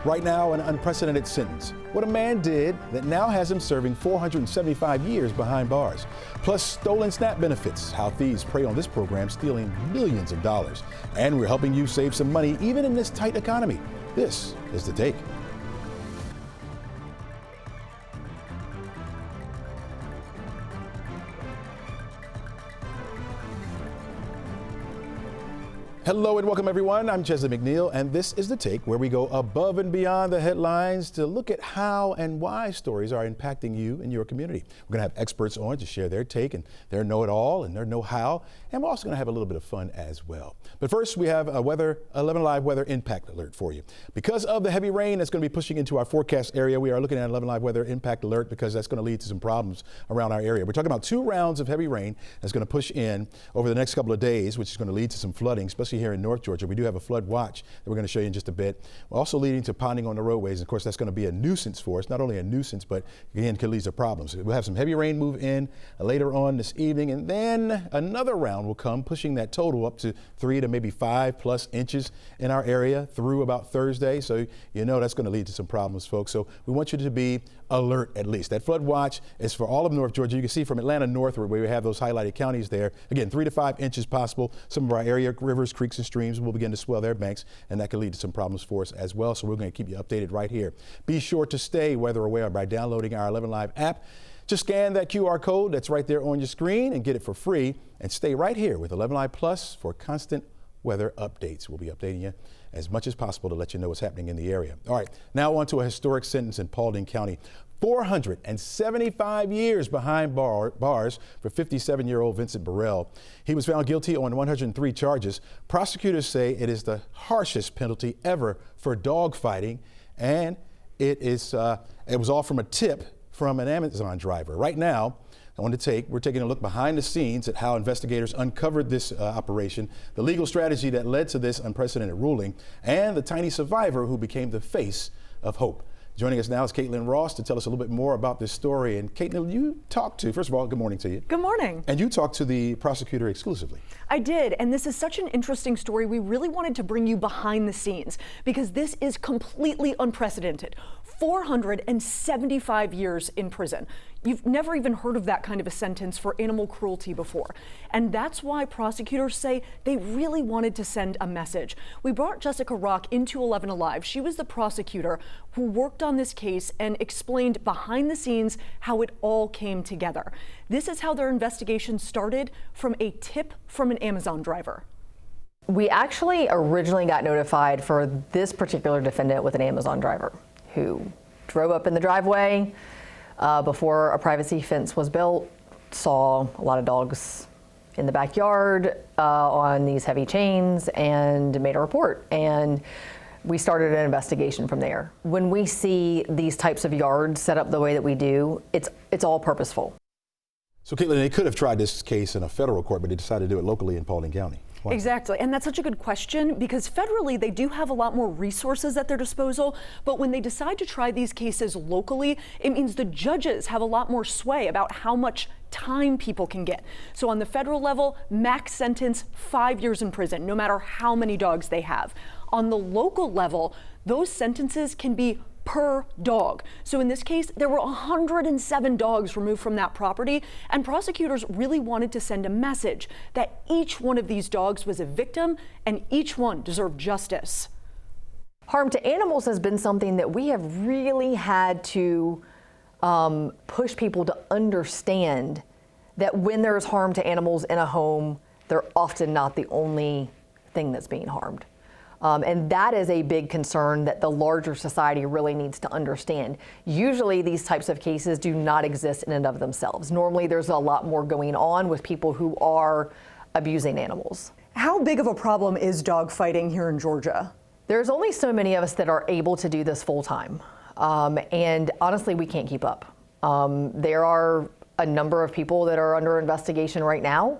Right now, an unprecedented sentence. What a man did that now has him serving 475 years behind bars. Plus, stolen SNAP benefits, how thieves prey on this program, stealing millions of dollars. And we're helping you save some money even in this tight economy. This is The Take. Hello and welcome everyone. I'm Jesse McNeil and this is The Take, where we go above and beyond the headlines to look at how and why stories are impacting you and your community. We're going to have experts on to share their take and their know-it-all and their know-how, and we're also going to have a little bit of fun as well. But first, we have a 11 Live weather impact alert for you. Because of the heavy rain that's going to be pushing into our forecast area, we are looking at an 11 Live weather impact alert because that's going to lead to some problems around our area. We're talking about 2 rounds of heavy rain that's going to push in over the next couple of days, which is going to lead to some flooding, especially here in North Georgia. We do have a flood watch that we're going to show you in just a bit. We're also leading to ponding on the roadways. Of course, that's going to be a nuisance for us. Not only a nuisance, but again, could lead to problems. We'll have some heavy rain move in later on this evening, and then another round will come, pushing that total up to 3 to maybe 5+ inches in our area through about Thursday. So you know that's going to lead to some problems, folks. So we want you to be alert at least. That flood watch is for all of North Georgia. You can see from Atlanta northward where we have those highlighted counties there. Again, 3 to 5 inches possible. Some of our area rivers, creeks, and streams will begin to swell their banks, and that could lead to some problems for us as well. So we're going to keep you updated right here. Be sure to stay weather aware by downloading our 11 Live app. Just scan that QR code that's right there on your screen and get it for free, and stay right here with 11 Live Plus for constant weather updates. We'll be updating you as much as possible to let you know what's happening in the area. All right, now on to a historic sentence in Paulding County. 475 years behind bars for 57-year-old Vincent Burrell. He was found guilty on 103 charges. Prosecutors say it is the harshest penalty ever for dog fighting, and it was all from a tip from an Amazon driver. Right now, we're taking a look behind the scenes at how investigators uncovered this operation, the legal strategy that led to this unprecedented ruling, and the tiny survivor who became the face of hope. Joining us now is Caitlin Ross to tell us a little bit more about this story. And Caitlin, you talked to, first of all, good morning to you. Good morning. And you talked to the prosecutor exclusively. I did, and this is such an interesting story. We really wanted to bring you behind the scenes because this is completely unprecedented. 475 years in prison. You've never even heard of that kind of a sentence for animal cruelty before. And that's why prosecutors say they really wanted to send a message. We brought Jessica Rock into 11 Alive. She was the prosecutor who worked on this case and explained behind the scenes how it all came together. This is how their investigation started, from a tip from an Amazon driver. We actually originally got notified for this particular defendant with an Amazon driver who drove up in the driveway before a privacy fence was built, saw a lot of dogs in the backyard on these heavy chains, and made a report. And we started an investigation from there. When we see these types of yards set up the way that we do, it's all purposeful. So Caitlin, they could have tried this case in a federal court, but they decided to do it locally in Paulding County. Why? Exactly, and that's such a good question because federally they do have a lot more resources at their disposal, but when they decide to try these cases locally, it means the judges have a lot more sway about how much time people can get. So on the federal level, max sentence 5 years in prison, no matter how many dogs they have. On the local level, those sentences can be per dog. So in this case, there were 107 dogs removed from that property, and prosecutors really wanted to send a message that each one of these dogs was a victim and each one deserved justice. Harm to animals has been something that we have really had to push people to understand that when there's harm to animals in a home, they're often not the only thing that's being harmed. And that is a big concern that the larger society really needs to understand. Usually these types of cases do not exist in and of themselves. Normally there's a lot more going on with people who are abusing animals. How big of a problem is dog fighting here in Georgia? There's only so many of us that are able to do this full time. And honestly, we can't keep up. There are a number of people that are under investigation right now.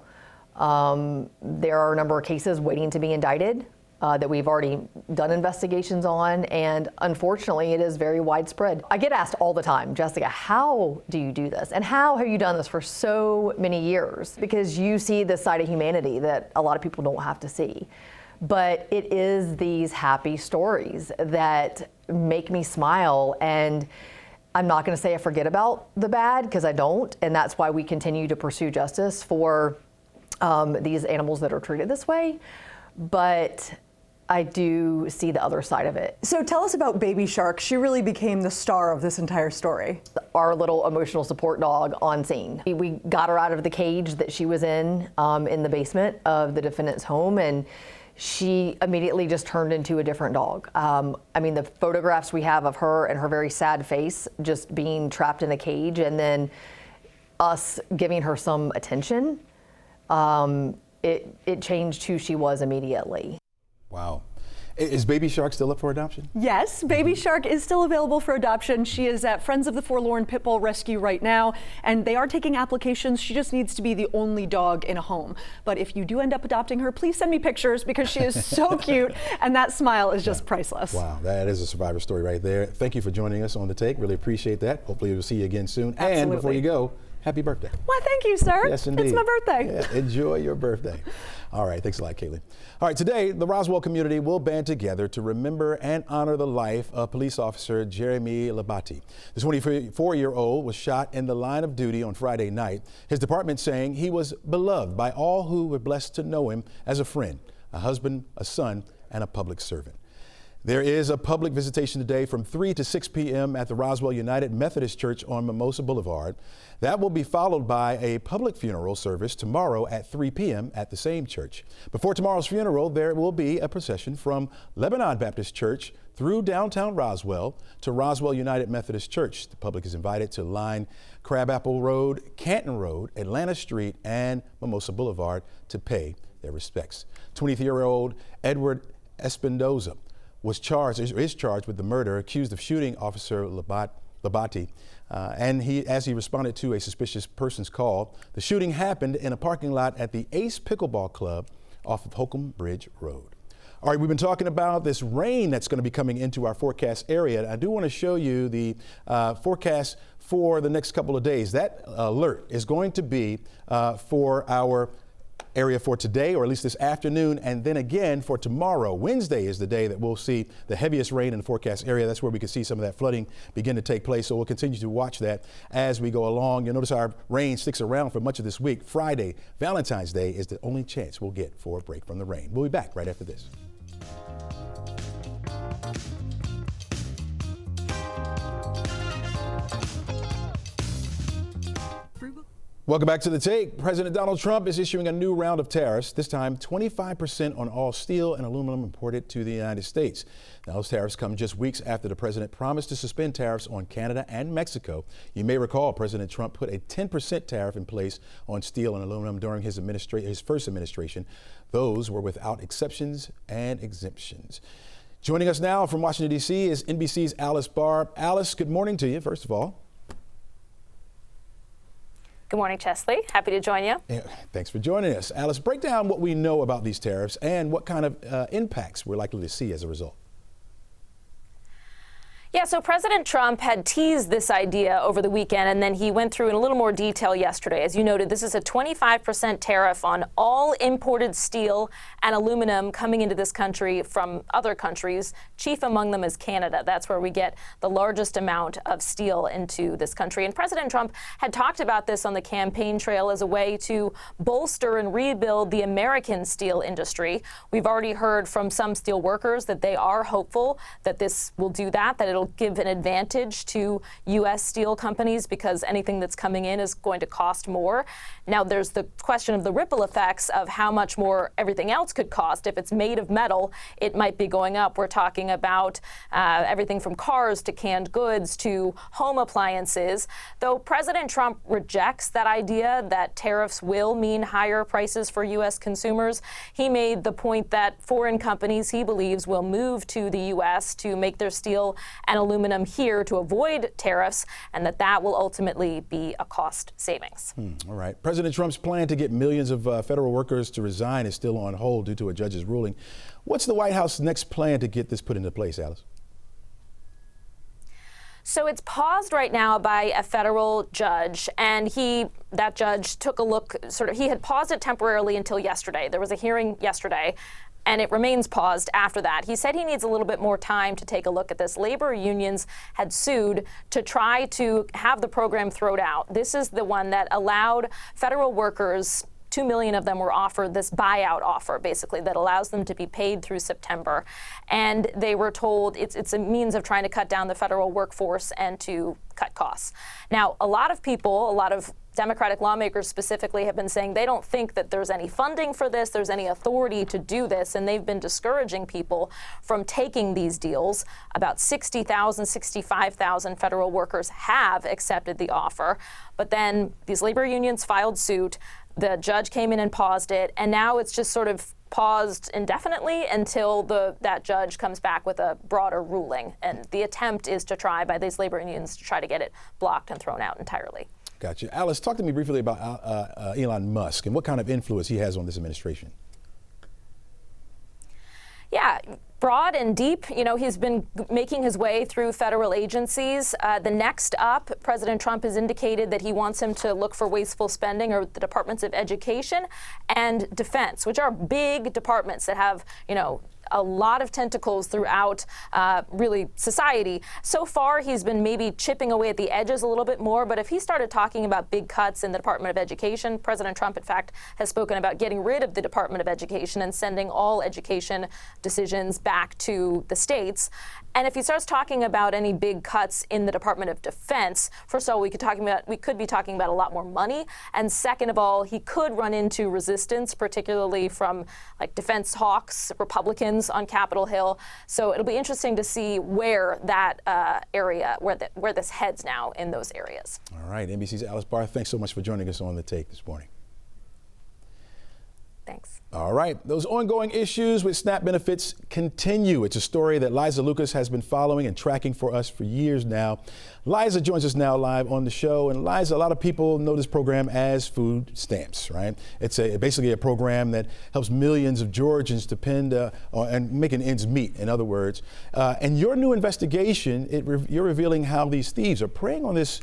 There are a number of cases waiting to be indicted. That we've already done investigations on, and unfortunately it is very widespread. I get asked all the time, Jessica, how do you do this? And how have you done this for so many years? Because you see this side of humanity that a lot of people don't have to see. but it is these happy stories that make me smile. And I'm not going to say I forget about the bad, because I don't. And that's why we continue to pursue justice for these animals that are treated this way. But I do see the other side of it. So tell us about Baby Shark. She really became the star of this entire story. Our little emotional support dog on scene. We got her out of the cage that she was in the basement of the defendant's home, and she immediately just turned into a different dog. I mean, the photographs we have of her and her very sad face just being trapped in a cage, and then us giving her some attention, it changed who she was immediately. Wow. Is Baby Shark still up for adoption? Yes, Baby Shark is still available for adoption. She is at Friends of the Forlorn Pit Bull Rescue right now, and they are taking applications. She just needs to be the only dog in a home. But if you do end up adopting her, please send me pictures, because she is so cute, and that smile is just priceless. Wow, that is a survivor story right there. Thank you for joining us on The Take. Really appreciate that. Hopefully we'll see you again soon. Absolutely. And before you go, happy birthday. Well, thank you, sir. Yes, indeed. It's my birthday. Yeah, enjoy your birthday. All right, thanks a lot, Caitlin. All right, today, the Roswell community will band together to remember and honor the life of police officer Jeremy Labate. The 24-year-old was shot in the line of duty on Friday night. His department saying he was beloved by all who were blessed to know him as a friend, a husband, a son, and a public servant. There is a public visitation today from 3 to 6 p.m. at the Roswell United Methodist Church on Mimosa Boulevard. That will be followed by a public funeral service tomorrow at 3 p.m. at the same church. Before tomorrow's funeral, there will be a procession from Lebanon Baptist Church through downtown Roswell to Roswell United Methodist Church. The public is invited to line Crabapple Road, Canton Road, Atlanta Street, and Mimosa Boulevard to pay their respects. 23-year-old Edward Espinoza is charged with the murder, accused of shooting Officer Labate, and as he responded to a suspicious person's call. The shooting happened in a parking lot at the Ace Pickleball Club off of Holcomb Bridge Road. All right, we've been talking about this rain that's going to be coming into our forecast area. I do want to show you the forecast for the next couple of days. That alert is going to be for our area for today, or at least this afternoon, and then again for tomorrow. Wednesday is the day that we'll see the heaviest rain in the forecast area. That's where we can see some of that flooding begin to take place. So we'll continue to watch that as we go along. You'll notice our rain sticks around for much of this week. Friday, Valentine's Day, is the only chance we'll get for a break from the rain. We'll be back right after this. Welcome back to The Take. President Donald Trump is issuing a new round of tariffs, this time 25% on all steel and aluminum imported to the United States. Now, those tariffs come just weeks after the president promised to suspend tariffs on Canada and Mexico. You may recall President Trump put a 10% tariff in place on steel and aluminum during his first administration. Those were without exceptions and exemptions. Joining us now from Washington, D.C. is NBC's Alice Barr. Alice, good morning to you, first of all. Good morning, Chesley. Happy to join you. Yeah, thanks for joining us. Alice, break down what we know about these tariffs and what kind of impacts we're likely to see as a result. Yeah, so President Trump had teased this idea over the weekend, and then he went through in a little more detail yesterday. As you noted, this is a 25% tariff on all imported steel and aluminum coming into this country from other countries. Chief among them is Canada. That's where we get the largest amount of steel into this country. And President Trump had talked about this on the campaign trail as a way to bolster and rebuild the American steel industry. We've already heard from some steel workers that they are hopeful that this will do that it'll give an advantage to U.S. steel companies because anything that's coming in is going to cost more. Now, there's the question of the ripple effects of how much more everything else could cost. If it's made of metal, it might be going up. We're talking about everything from cars to canned goods to home appliances. Though President Trump rejects that idea that tariffs will mean higher prices for U.S. consumers, he made the point that foreign companies, he believes, will move to the U.S. to make their steel and aluminum here to avoid tariffs, and that will ultimately be a cost savings. All right. President Trump's plan to get millions of federal workers to resign is still on hold due to a judge's ruling. What's the White House's next plan to get this put into place, Alice? So it's paused right now by a federal judge, and that judge took a look, he had paused it temporarily until yesterday. There was a hearing yesterday. and it remains paused after that. He said he needs a little bit more time to take a look at this. Labor unions had sued to try to have the program thrown out. This is the one that allowed federal workers, 2 million of them were offered this buyout offer, basically, that allows them to be paid through September. And they were told it's a means of trying to cut down the federal workforce and to cut costs. Now, a lot of people, a lot of Democratic lawmakers specifically, have been saying they don't think that there's any funding for this, there's any authority to do this, and they've been discouraging people from taking these deals. About 60,000, 65,000 federal workers have accepted the offer, but then these labor unions filed suit. The judge came in and paused it, and now it's just sort of paused indefinitely until that judge comes back with a broader ruling. And the attempt is to try, by these labor unions, to try to get it blocked and thrown out entirely. Gotcha. Alice, talk to me briefly about Elon Musk and what kind of influence he has on this administration. Yeah, broad and deep. You know, he's been making his way through federal agencies. The next up, President Trump has indicated that he wants him to look for wasteful spending, or the Departments of Education and Defense, which are big departments that have, you know, a lot of tentacles throughout really society. So far, he's been maybe chipping away at the edges a little bit more, but if he started talking about big cuts in the Department of Education, President Trump, in fact, has spoken about getting rid of the Department of Education and sending all education decisions back to the states. And if he starts talking about any big cuts in the Department of Defense, first of all, we could be talking about a lot more money. And second of all, he could run into resistance, particularly from like defense hawks, Republicans on Capitol Hill. So it'll be interesting to see where that area, where this heads now in those areas. All right, NBC's Alice Barr, thanks so much for joining us on The Take this morning. Thanks. All right, those ongoing issues with SNAP benefits continue. It's a story that Liza Lucas has been following and tracking for us for years now. Liza joins us now live on the show. And Liza, a lot of people know this program as food stamps, right? It's basically a program that helps millions of Georgians depend on making ends meet, in other words. And your new investigation, you're revealing how these thieves are preying on this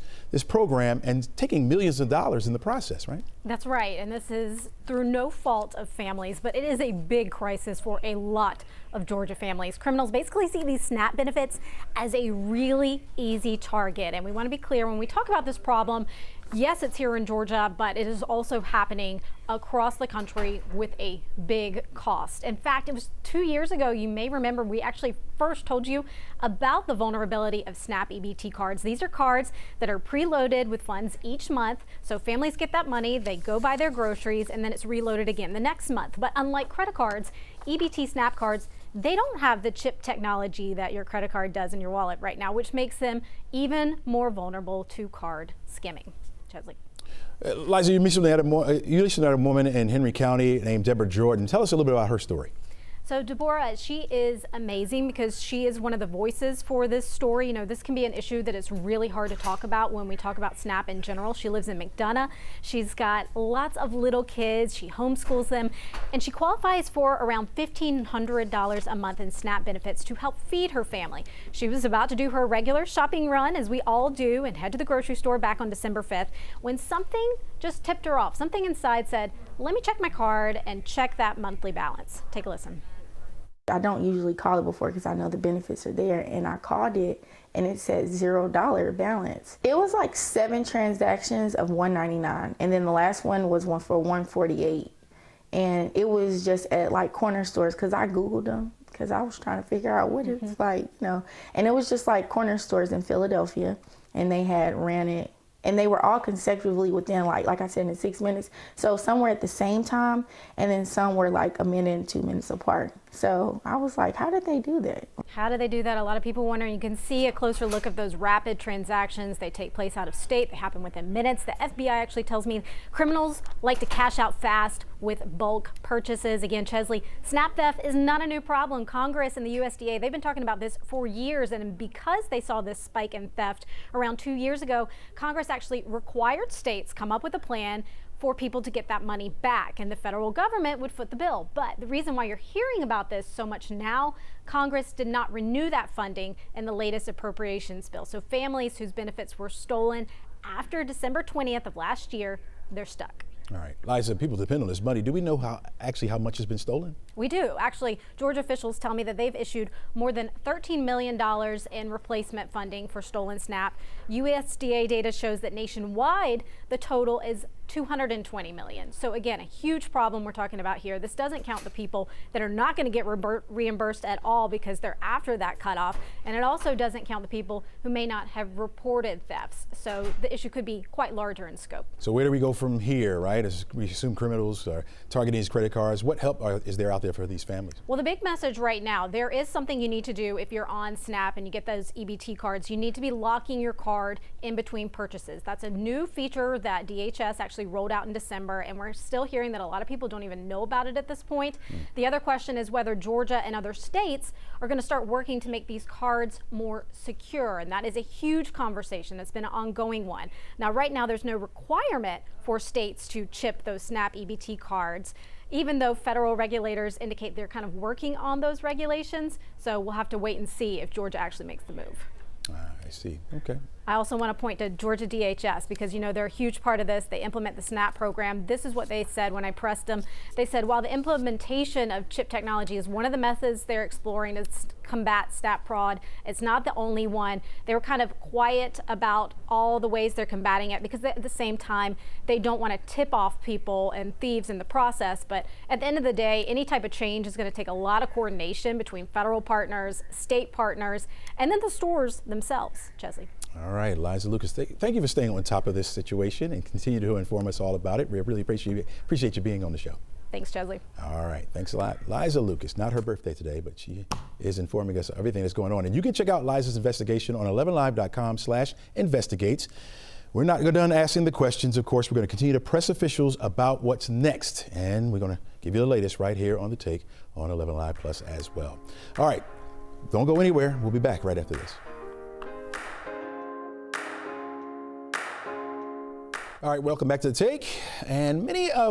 program and taking millions of dollars in the process, right? That's right, and this is through no fault of families, but it is a big crisis for a lot of Georgia families. Criminals basically see these SNAP benefits as a really easy target. And we want to be clear when we talk about this problem, yes, it's here in Georgia, but it is also happening across the country with a big cost. In fact, it was 2 years ago, you may remember, we actually first told you about the vulnerability of SNAP EBT cards. These are cards that are preloaded with funds each month. So families get that money, they go buy their groceries, and then it's reloaded again the next month. But unlike credit cards, EBT SNAP cards, they don't have the chip technology that your credit card does in your wallet right now, which makes them even more vulnerable to card skimming. Chesley. Liza, you recently had a woman in Henry County named Deborah Jordan. Tell us a little bit about her story. So Deborah, she is amazing because she is one of the voices for this story. You know, this can be an issue that is really hard to talk about when we talk about SNAP in general. She lives in McDonough. She's got lots of little kids. She homeschools them, and she qualifies for around $1,500 a month in SNAP benefits to help feed her family. She was about to do her regular shopping run, as we all do, and head to the grocery store back on December 5th when something just tipped her off. Something inside said, let me check my card and check that monthly balance. Take a listen. I don't usually call it before because I know the benefits are there, and I called it and it said $0 balance. It was like 7 transactions of $199, and then the last one was one for $148, and it was just at like corner stores because I Googled them because I was trying to figure out what it's like, you know, and it was just like corner stores in Philadelphia, and they had ran it. And they were all consecutively within, like I said, in 6 minutes. So some were at the same time, and then some were like a minute and 2 minutes apart. So I was like, how did they do that? How do they do that? A lot of people wondering. You can see a closer look of those rapid transactions. They take place out of state. They happen within minutes. The FBI actually tells me criminals like to cash out fast with bulk purchases. Again, Chesley, SNAP theft is not a new problem. Congress and the USDA, they've been talking about this for years. And because they saw this spike in theft around 2 years ago, Congress actually required states come up with a plan for people to get that money back, and the federal government would foot the bill. But the reason why you're hearing about this so much now, Congress did not renew that funding in the latest appropriations bill. So families whose benefits were stolen after December 20th of last year, they're stuck. All right, Liza, people depend on this money. Do we know how much has been stolen? We do. Actually, Georgia officials tell me that they've issued more than $13 million in replacement funding for stolen SNAP. USDA data shows that nationwide, the total is $220 million. So again, a huge problem we're talking about here. This doesn't count the people that are not going to get reimbursed at all because they're after that cutoff. And it also doesn't count the people who may not have reported thefts. So the issue could be quite larger in scope. So where do we go from here, right? As we assume criminals are targeting these credit cards, what help is there out there for these families? Well, the big message right now, there is something you need to do if you're on SNAP and you get those EBT cards. You need to be locking your card in between purchases. That's a new feature that DHS actually rolled out in December, and we're still hearing that a lot of people don't even know about it at this point. The other question is whether Georgia and other states are going to start working to make these cards more secure, and that is a huge conversation. It's been an ongoing one. Now, right now, there's no requirement for states to chip those SNAP EBT cards, even though federal regulators indicate they're kind of working on those regulations. So we'll have to wait and see if Georgia actually makes the move. I see. Okay. I also want to point to Georgia DHS because, you know, they're a huge part of this. They implement the SNAP program. This is what they said when I pressed them. They said while the implementation of chip technology is one of the methods they're exploring to combat SNAP fraud, it's not the only one. They were kind of quiet about all the ways they're combating it because at the same time, they don't want to tip off people and thieves in the process. But at the end of the day, any type of change is going to take a lot of coordination between federal partners, state partners, and then the stores themselves. Chesley. All right, Liza Lucas, thank you for staying on top of this situation and continue to inform us all about it. We really appreciate you being on the show. Thanks, Chesley. All right, thanks a lot. Liza Lucas, not her birthday today, but she is informing us of everything that's going on. And you can check out Liza's investigation on 11live.com/investigates. We're not done asking the questions. Of course, we're going to continue to press officials about what's next. And we're going to give you the latest right here on The Take on 11 Live Plus as well. All right, don't go anywhere. We'll be back right after this. All right, welcome back to The Take. And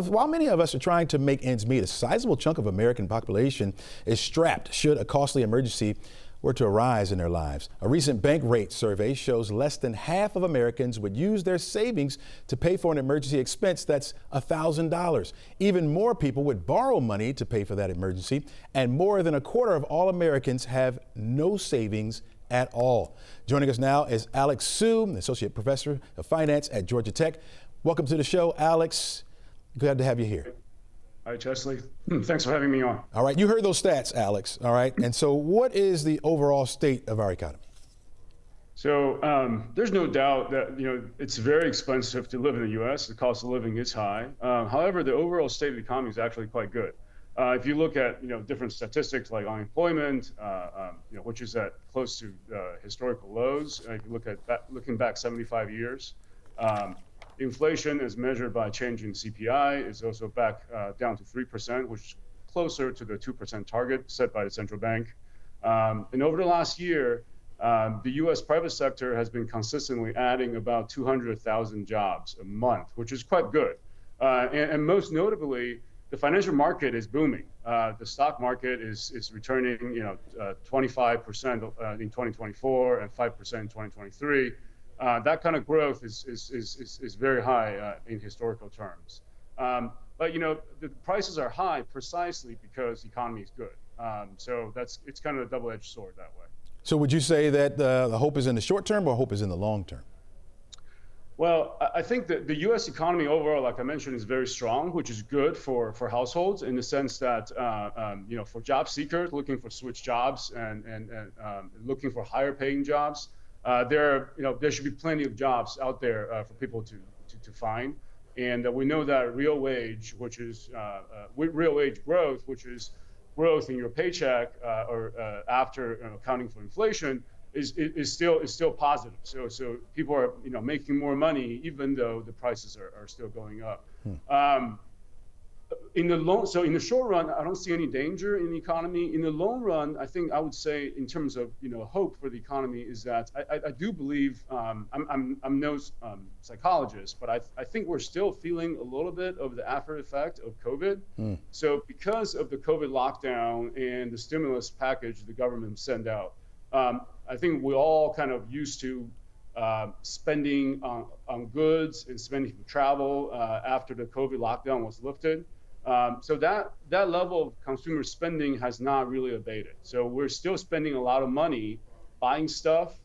while many of us are trying to make ends meet, a sizable chunk of American population is strapped should a costly emergency were to arise in their lives. A recent bank rate survey shows less than half of Americans would use their savings to pay for an emergency expense that's $1,000. Even more people would borrow money to pay for that emergency, and more than a quarter of all Americans have no savings at all. Joining us now is Alex Sue, Associate Professor of Finance at Georgia Tech. Welcome to the show, Alex. Glad to have you here. Hi, Chesley. Thanks for having me on. All right, you heard those stats, Alex. All right, and so what is the overall state of our economy? So there's no doubt that it's very expensive to live in the U.S. The cost of living is high. However, the overall state of the economy is actually quite good. If you look at different statistics like unemployment, which is at close to historical lows. If you look at looking back 75 years, inflation as measured by change in CPI is also back down to 3%, which is closer to the 2% target set by the central bank. And over the last year, the U.S. private sector has been consistently adding about 200,000 jobs a month, which is quite good. And most notably, the financial market is booming. The stock market is returning, 25% in 2024 and 5% in 2023. That kind of growth is very high in historical terms. But the prices are high precisely because the economy is good. So it's kind of a double-edged sword that way. So would you say that the hope is in the short term or hope is in the long term? Well, I think that the U.S. economy overall, like I mentioned, is very strong, which is good for households in the sense that, for job seekers looking for switch jobs and looking for higher paying jobs, there should be plenty of jobs out there for people to find. And we know that real wage, which is real wage growth, which is growth in your paycheck or after accounting for inflation, is still positive. So people are making more money even though the prices are still going up. In the short run, I don't see any danger in the economy. In the long run, I think I would say in terms of hope for the economy is that I do believe I'm no psychologist, but I think we're still feeling a little bit of the after effect of COVID. So because of the COVID lockdown and the stimulus package the government sent out, I think we all kind of used to spending on goods and spending for travel after the COVID lockdown was lifted. So that level of consumer spending has not really abated. So we're still spending a lot of money buying stuff,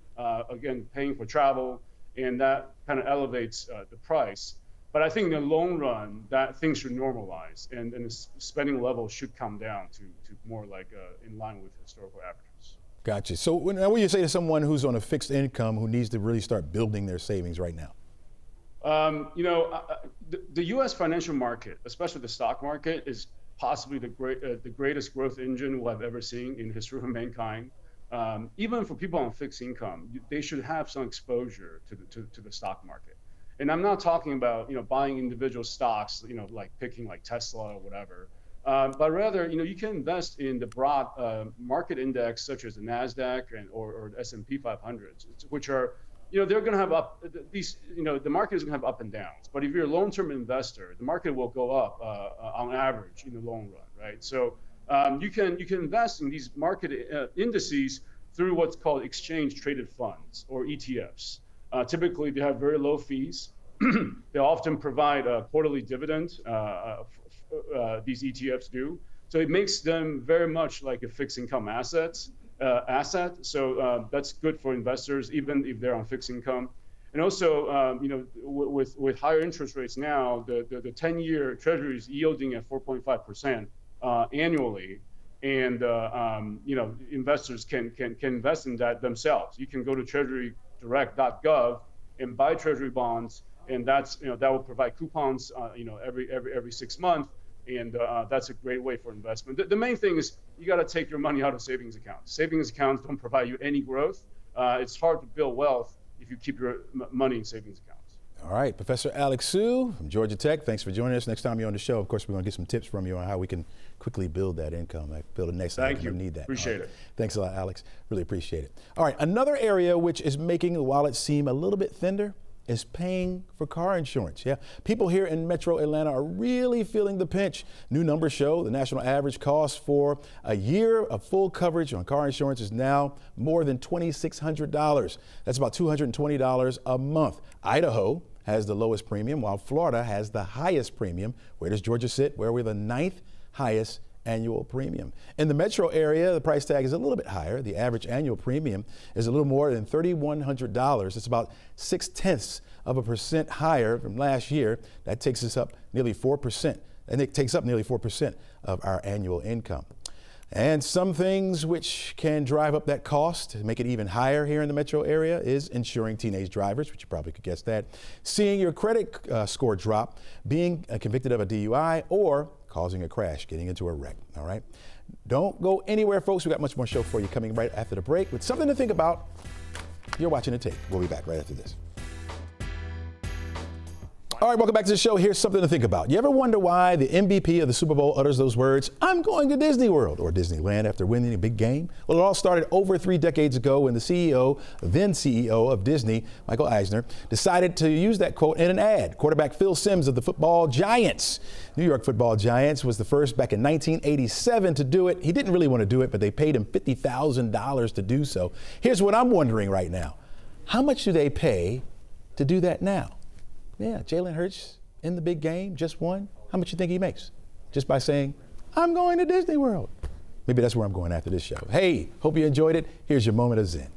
again, paying for travel, and that kind of elevates the price. But I think in the long run, that things should normalize, and the spending level should come down to more like in line with historical averages. Gotcha. So when you say to someone who's on a fixed income who needs to really start building their savings right now? The U.S. financial market, especially the stock market, is possibly the greatest growth engine we'll have ever seen in the history of mankind. Even for people on fixed income, they should have some exposure to the stock market. And I'm not talking about buying individual stocks, like picking like Tesla or whatever, but rather you can invest in the broad market index such as the Nasdaq or the S&P 500, which are they're going to have the market is going to have up and downs. But if you're a long-term investor, the market will go up on average in the long run, right? So you can invest in these market indices through what's called exchange-traded funds or ETFs. Typically, they have very low fees. They often provide a quarterly dividend. These ETFs do. So it makes them very much like a fixed income asset. So that's good for investors, even if they're on fixed income. And also, with higher interest rates now, the 10-year Treasury is yielding at 4.5% annually, and investors can invest in that themselves. You can go to treasurydirect.gov and buy Treasury bonds, and that will provide coupons, every 6 months. And that's a great way for investment. The main thing is you got to take your money out of savings accounts. Savings accounts don't provide you any growth. It's hard to build wealth if you keep your money in savings accounts. All right, Professor Alex Su from Georgia Tech, thanks for joining us. Next time you're on the show, of course, we're going to get some tips from you on how we can quickly build that income, build a next level. Thank you. Need that. Appreciate it. Thanks a lot, Alex. Really appreciate it. All right, another area which is making the wallet seem a little bit thinner is paying for car insurance. Yeah, people here in Metro Atlanta are really feeling the pinch. New numbers show the national average cost for a year of full coverage on car insurance is now more than $2,600. That's about $220 a month. Idaho has the lowest premium, while Florida has the highest premium. Where does Georgia sit? Where we're the 9th highest annual premium. In the metro area, the price tag is a little bit higher. The average annual premium is a little more than $3,100. It's about 0.6% higher from last year. That takes us up nearly 4%, and it takes up nearly 4% of our annual income. And some things which can drive up that cost to make it even higher here in the metro area is insuring teenage drivers, which you probably could guess that, seeing your credit score drop, being convicted of a DUI, or causing a crash, getting into a wreck. All right. Don't go anywhere, folks. We got much more show for you coming right after the break with something to think about. You're watching The Take. We'll be back right after this. All right, welcome back to the show. Here's something to think about. You ever wonder why the MVP of the Super Bowl utters those words, "I'm going to Disney World" or Disneyland after winning a big game? Well, it all started over 3 decades ago when the then CEO of Disney, Michael Eisner, decided to use that quote in an ad. Quarterback Phil Simms of the football Giants, New York football Giants, was the first back in 1987 to do it. He didn't really want to do it, but they paid him $50,000 to do so. Here's what I'm wondering right now. How much do they pay to do that now? Yeah, Jalen Hurts in the big game, just won. How much you think he makes? Just by saying, "I'm going to Disney World." Maybe that's where I'm going after this show. Hey, hope you enjoyed it. Here's your moment of Zen.